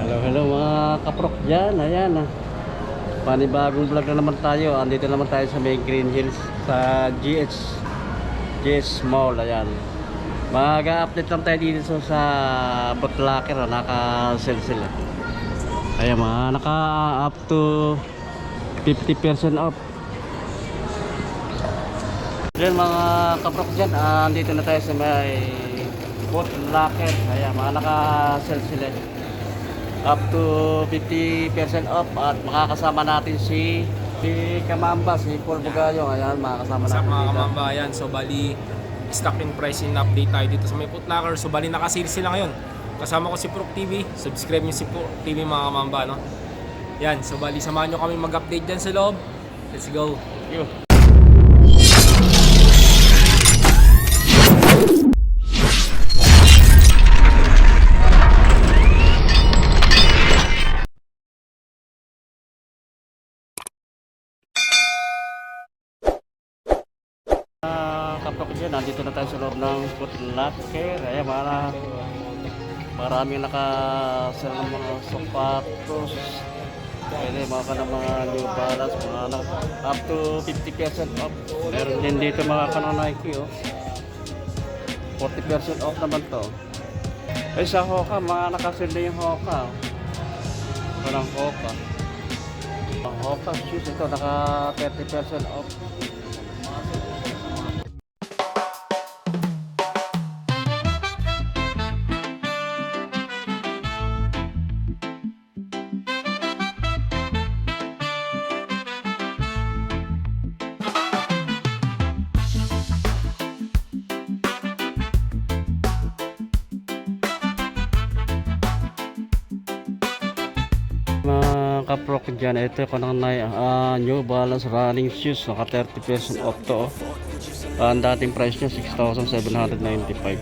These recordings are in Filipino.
Hello mga kaprok dyan, ayan panibagong vlog na naman tayo. Andito naman tayo sa may Green Hills sa GS Mall, ayan. Mag-update lang tayo dito sa Foot Locker, naka-sale sila. Ayan mga, naka-up to 50% off. Ayan mga kaprok dyan, andito na tayo sa may Foot Locker. Ayan mga, naka-sale sila up to 50% off at makakasama natin si Kamamba, si Paul Bugayo. Ayan, makakasama Sa natin mga dito. kamambayan, so bali stock in price in update tayo dito sa may Foot Locker. So bali nakasale sila ngayon. Kasama ko si Proc TV. Subscribe niyo si Proc TV mga kamamba, no? Yan, so bali samahan niyo kami mag-update dyan sa loob. Let's go. Thank you. Kaprok dyan, nandito na tayo sa loob ng Foot Locker. Ayan, maraming nakasal ng mga sapatos. Pwede mga ng mga New Balance, mga up to 50% off. Meron din dito mga Nike, oh. 40% off naman to. Ay sa Hoka, mga nakasal na yung Hoka, oh. Ito ng Hoka. Ang Hoka shoes, ito naka 30% off. Mga kaprok dyan, ito ko nang New Balance running shoes, naka 30% off to, oh. Ang dating price nya 6,795,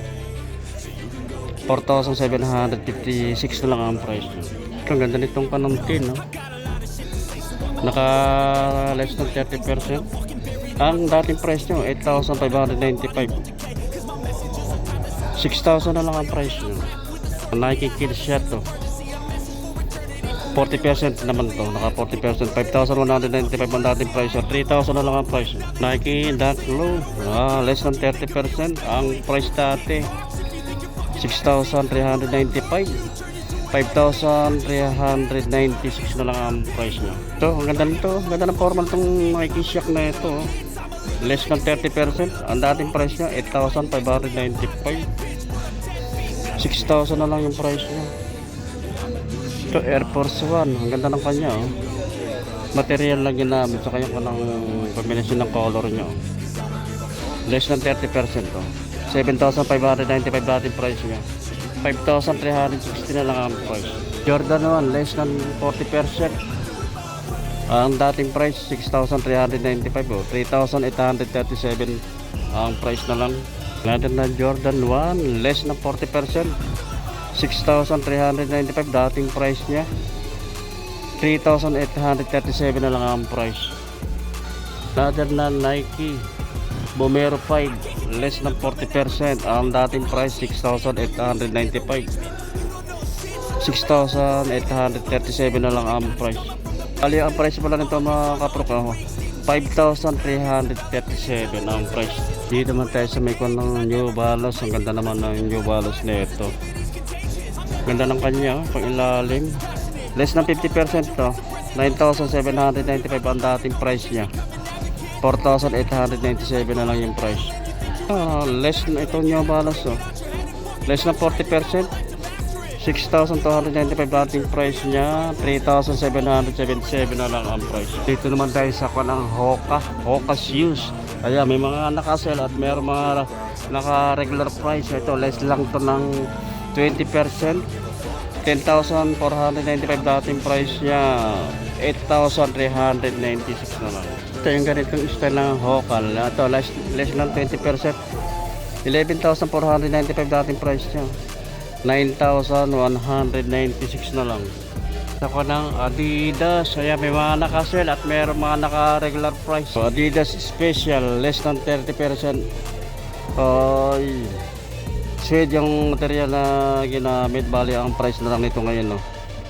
4,756 na lang ang price nya. Ang ganda nitong panuntin, no? Naka less than 30%. Ang dating price nya 8,595, 6,000 na lang ang price nya. Nike Kids shot to, 40% naman to, naka 40%, 5,195 ang dating price, 3,000 na lang ang price. Nike Dunk Low, less than 30%. Ang price dati 6,395, 5,396 na lang ang price niya. Ito, ang ganda nito, ang ganda ng formal itong Nike Shock na ito, less than 30%. Ang dating price niya 8,595, 6,000 na lang yung price niya. Ito Air Force One, ang ganda ng kanya, oh. Material lang ginamit sa kanyang combination ng color niya, oh. Less than 30%, oh. 7,595 dating price niya, 5,360 na lang ang price. Jordan 1, less than 40%. Ang dating price 6,395, oh. 3,837 ang price na lang. Natin na Jordan 1, less than 40%, 6,395 dating price niya, 3,837 na lang ang price. Another na Nike Vomero 5, less than 40%. Ang dating price 6,895, 6,837 na lang ang price. Bali ang price pala nito mga kaprok, 5,337 ang price. Dito naman tayo sa may kon ng New Balance. Ang ganda naman ng New Balance nito. Ganda ng kanya, pang ilalim. Less than 50% to, 9,795 ang dating price niya, 4,897 na lang yung price. Less na ito New Balance, oh. Less na 40%, 6,295 dating price niya, 3,777 na lang ang price. Dito naman tayo sa kanang Hoka shoes. Ayan, may mga naka-sale at may mga naka-regular price. Ito, less lang to ng 20%, 10,495 dating price niya, 8,396 na lang. Ito yung ganitong style ng Hoka. Ito, less lang 20%, 11,495 dating price niya, 9,196 na lang. Ako ng Adidas. Ayan, may mga naka-sale at mayroong mga naka-regular price. So, Adidas Special, less than 30%. Suede yung material na ginamit. Bali ang price na lang nito ngayon, no?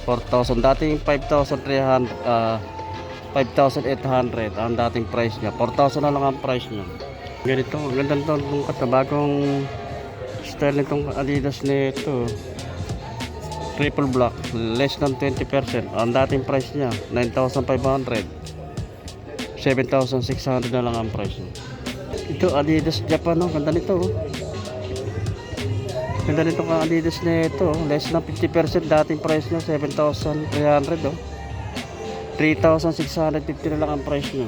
4,000. Dating 5,300, 5,800 ang dating price niya. 4,000 na lang ang price niya. Ganito, ang ganda nito nung bagong style nitong Adidas nito. Triple black, less than 20%. Ang dating price niya 9,500. 7,600 na lang ang price niya. Ito Adidas Japan, oh. Ganda nito, oh. Ganda nito ang Adidas nito, oh. Less than 50%. Dating price niya 7,300, oh. 3,650 na lang ang price niya.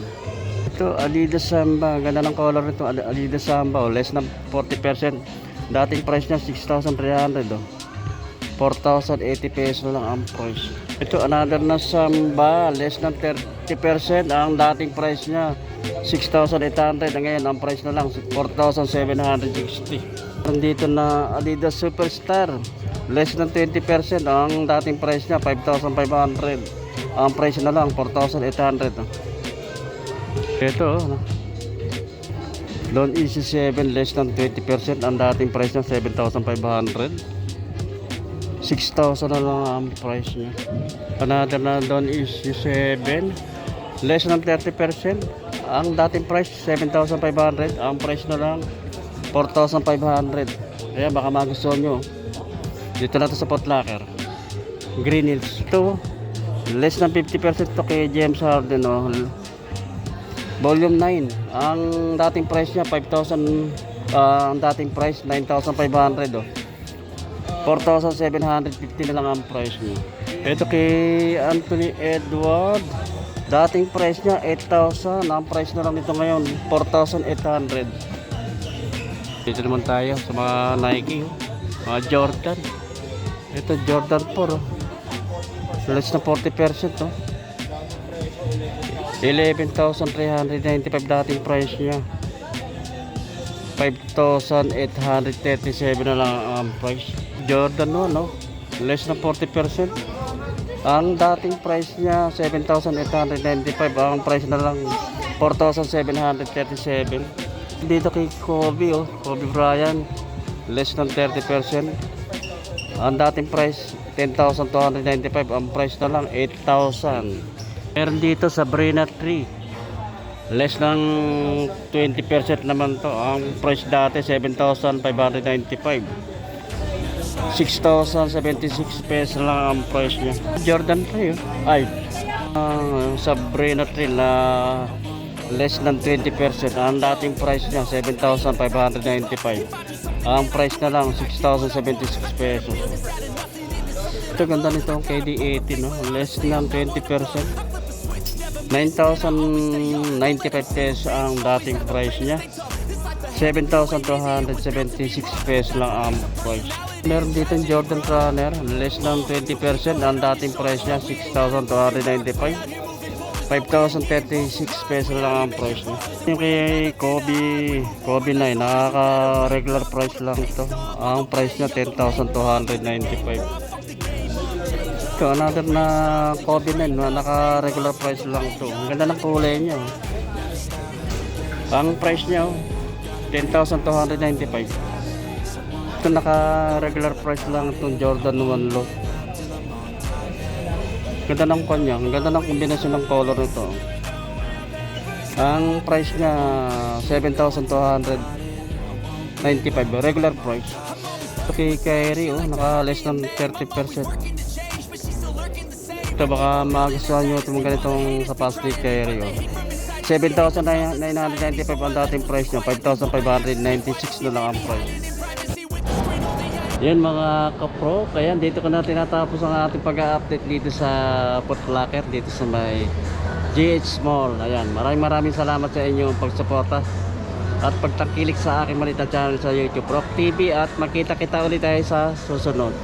Ito Adidas Samba, ganda ng color nito. Adidas Samba, oh. Less than 40%. Dating price niya 6,300, oh. 4,080 pesos na lang ang price. Ito another na Samba, less than 30%. Ang dating price niya 6,800. Ngayon ang price na lang 4,760. Dito na Adidas Superstar, less than 20%. Ang dating price niya 5,500. Ang price na lang 4,800. Ito, Don Easy 7, less than 20%. Ang dating price niya 7,500. 6,000 na lang ang price niya. Another na Don Easy 7, less than 30%. Ang dating price 7,500. Ang price na lang 4,500. Kaya baka magustuhan nyo. Dito na to sa Foot Locker, Green Hills. Ito less than 50% to kay James Harden, oh. Volume 9. Ang dating price niya 5,000. Ang dating price 9,500, oh. 4,750 na lang ang price niya. Ito kay Anthony Edward, dating price niya 8,000. Ang price na lang nito ngayon 4,800. Dito naman tayo sa mga Nike, oh. Mga Jordan. Ito Jordan 4, oh. Less na 40%, oh. 11,395 dating price niya. 5,837 na lang ang price. Jordan 1, no? Less na 40%. Ang dating price niya 7,895. Ang price na lang 4,737. Dito kay Kobe, oh. Kobe Bryant, less than 30%. Ang dating price 10,295. Ang price na lang 8,000. Meron dito sa Sabrina 3, less than 20% naman to. Ang price dati 7,595. 6,076 pesos lang ang price niya. Jordan 3, oh. Ay, Sabrina 3 na less than 20%. Ang dating price niya 7,595. Ang price na lang 6,076 pesos. Ito ganda nito, KD18, no? Less than 20%. 9,095 pesos ang dating price niya. 7,276 pesos lang ang price. Meron dito yung Jordan Runner, less than 20%. Ang dating price niya 6,295. 5,036 pesos lang ang price niya. Yung kay Kobe 9, nakaka-regular price lang ito. Ang price niya 10,295. Ito another na Kobe 9, naka-regular price lang ito. Ang ganda ng kulay niya, oh. Ang price niya, oh, 10,295. Ito naka-regular price lang itong Jordan 1 Low. Ganda ng kanya, ang ganda ng kombinasyon ng color nito. Ang price niya 7,295, regular price. Okay, Kyrie, oh, naka less than 30%. Ito baka magustuhan nyo itong ganitong sapatos ni Kyrie, oh. 7,995 ang dating price niya. 5,596 na lang ang price. Yan mga kapro, kaya dito ko na tinatapos ang ating pag-update dito sa Foot Locker, dito sa may GH Mall. Ayan, maraming salamat sa inyong pagsuporta at pagtangkilik sa aking maliit na channel sa YouTube, Prof TV, at makita kita ulit tayo sa susunod.